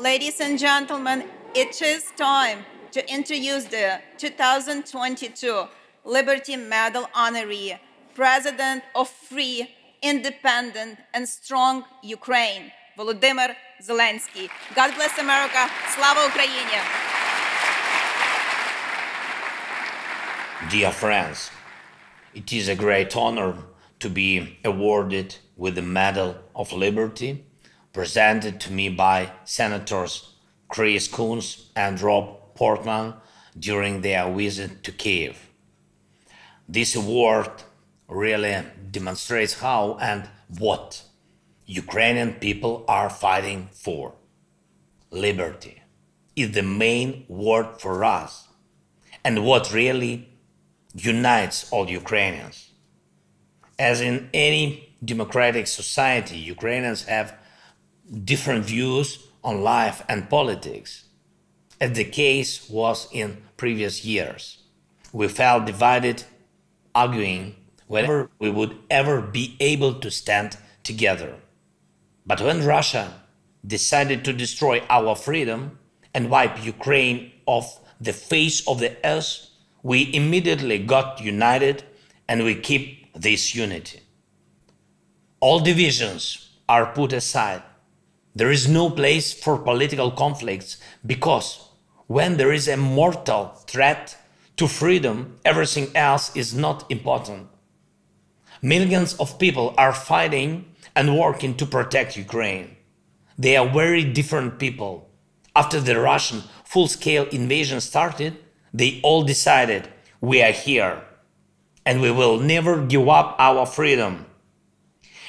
Ladies and gentlemen, it is time to introduce the 2022 Liberty Medal honoree, President of free, independent, and strong Ukraine, Володимир Зеленський. God bless America. Слава Україні! Dear friends, it is a great honor to be awarded with the Medal of Liberty, presented to me by Senators Chris Coons and Rob Portman during their visit to Kyiv. This award really demonstrates how and what Ukrainian people are fighting for. Liberty is the main word for us, and what really unites all Ukrainians. As in any democratic society, Ukrainians have different views on life and politics, as the case was in previous years. We felt divided, arguing whether we would ever be able to stand together. But when Russia decided to destroy our freedom and wipe Ukraine off the face of the earth, we immediately got united, and we keep this unity. All divisions are put aside. There is no place for political conflicts, because when there is a mortal threat to freedom, everything else is not important. Millions of people are fighting and working to protect Ukraine. They are very different people. After the Russian full-scale invasion started, they all decided, we are here, and we will never give up our freedom.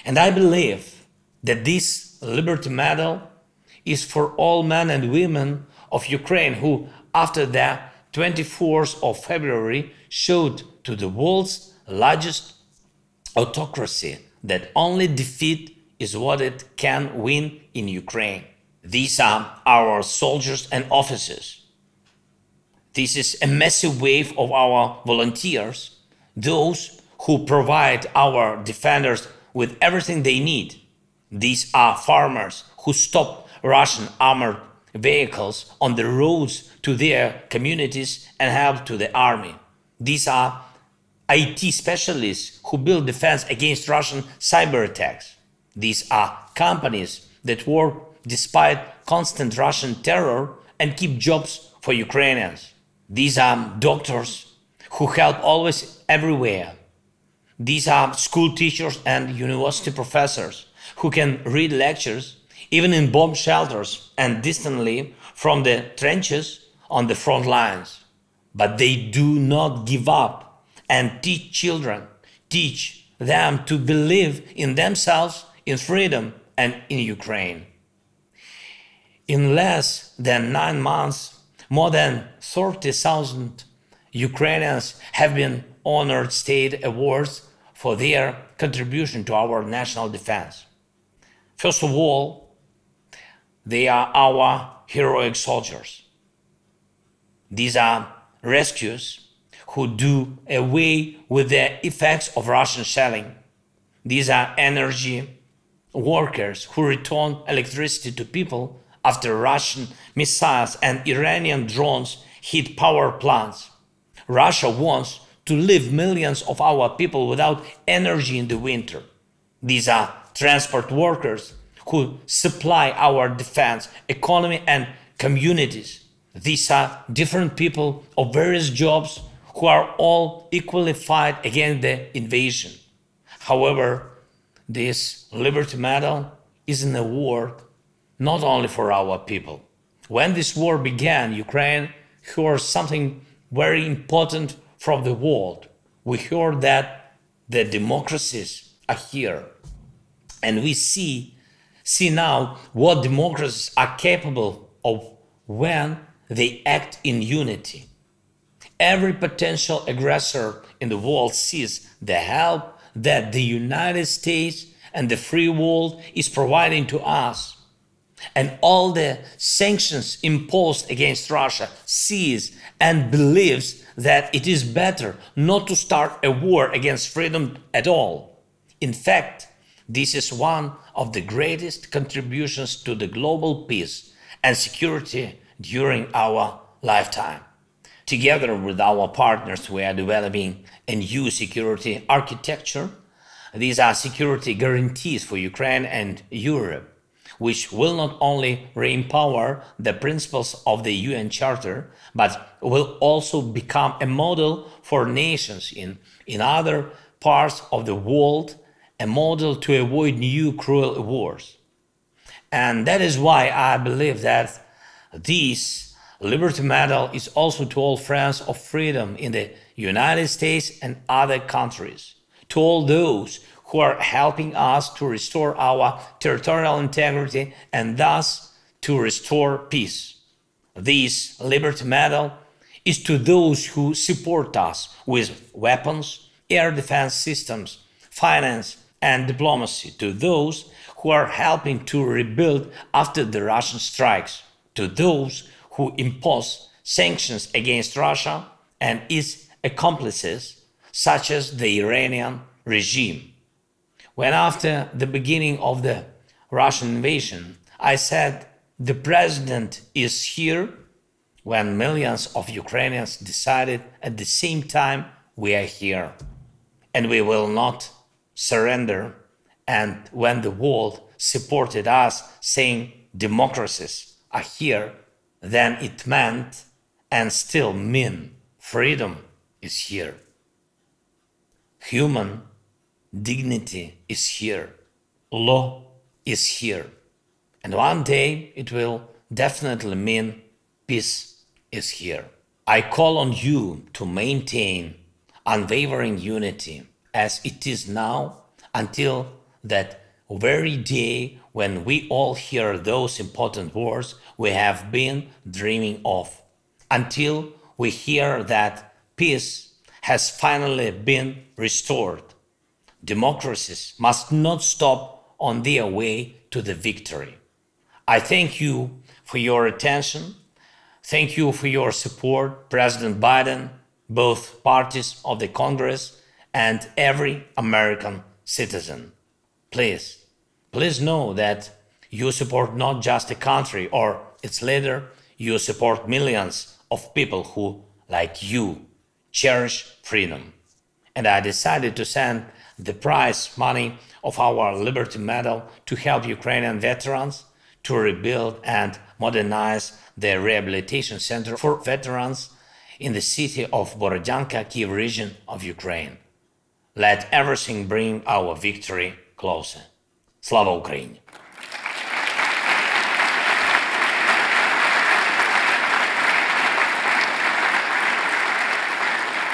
And I believe that this Liberty Medal is for all men and women of Ukraine who, after the 24th of February, showed to the world's largest autocracy that only defeat is what it can win in Ukraine. These are our soldiers and officers. This is a massive wave of our volunteers, those who provide our defenders with everything they need. These are farmers who stop Russian armored vehicles on the roads to their communities and help to the army. These are IT specialists who build defense against Russian cyber attacks. These are companies that work despite constant Russian terror and keep jobs for Ukrainians. These are doctors who help always everywhere. These are school teachers and university professors who can read lectures even in bomb shelters and distantly from the trenches on the front lines. But they do not give up and teach children, teach them to believe in themselves, in freedom, and in Ukraine. In less than 9 months, more than 30,000 Ukrainians have been honored state awards for their contribution to our national defense. First of all, they are our heroic soldiers. These are rescues who do away with the effects of Russian shelling. These are energy workers who return electricity to people after Russian missiles and Iranian drones hit power plants. Russia wants to leave millions of our people without energy in the winter. These are transport workers who supply our defense, economy, and communities. These are different people of various jobs who are all equally fight against the invasion. However, this Liberty Medal is an award not only for our people. When this war began, Ukraine heard something very important from the world. We heard that the democracies are here. And we see now what democracies are capable of when they act in unity. Every potential aggressor in the world sees the help that the United States and the free world is providing to us. And all the sanctions imposed against Russia sees and believes that it is better not to start a war against freedom at all. In fact, this is one of the greatest contributions to the global peace and security during our lifetime. Together with our partners, we are developing a new security architecture. These are security guarantees for Ukraine and Europe, which will not only re-empower the principles of the UN Charter, but will also become a model for nations in other parts of the world, a model to avoid new cruel wars. And that is why I believe that this Liberty Medal is also to all friends of freedom in the United States and other countries, to all those who are helping us to restore our territorial integrity and thus to restore peace. This Liberty Medal is to those who support us with weapons, air defense systems, finance and diplomacy, to those who are helping to rebuild after the Russian strikes, to those who impose sanctions against Russia and its accomplices, such as the Iranian regime. When after the beginning of the Russian invasion, I said the president is here, when millions of Ukrainians decided at the same time we are here and we will not surrender, and when the world supported us saying democracies are here, then it meant and still mean freedom is here. Human dignity is here. Law is here. And one day it will definitely mean peace is here. I call on you to maintain unwavering unity as it is now until that very day when we all hear those important words we have been dreaming of, until we hear that peace has finally been restored. Democracies must not stop on their way to the victory. I thank you for your attention. Thank you for your support, President Biden, both parties of the Congress, and every American citizen. Please know that you support not just a country or its leader, you support millions of people who, like you, cherish freedom. And I decided to send the prize money of our Liberty Medal to help Ukrainian veterans to rebuild and modernize the rehabilitation center for veterans in the city of Borodyanka, Kiev region of Ukraine. Let everything bring our victory closer. Slava Ukraini!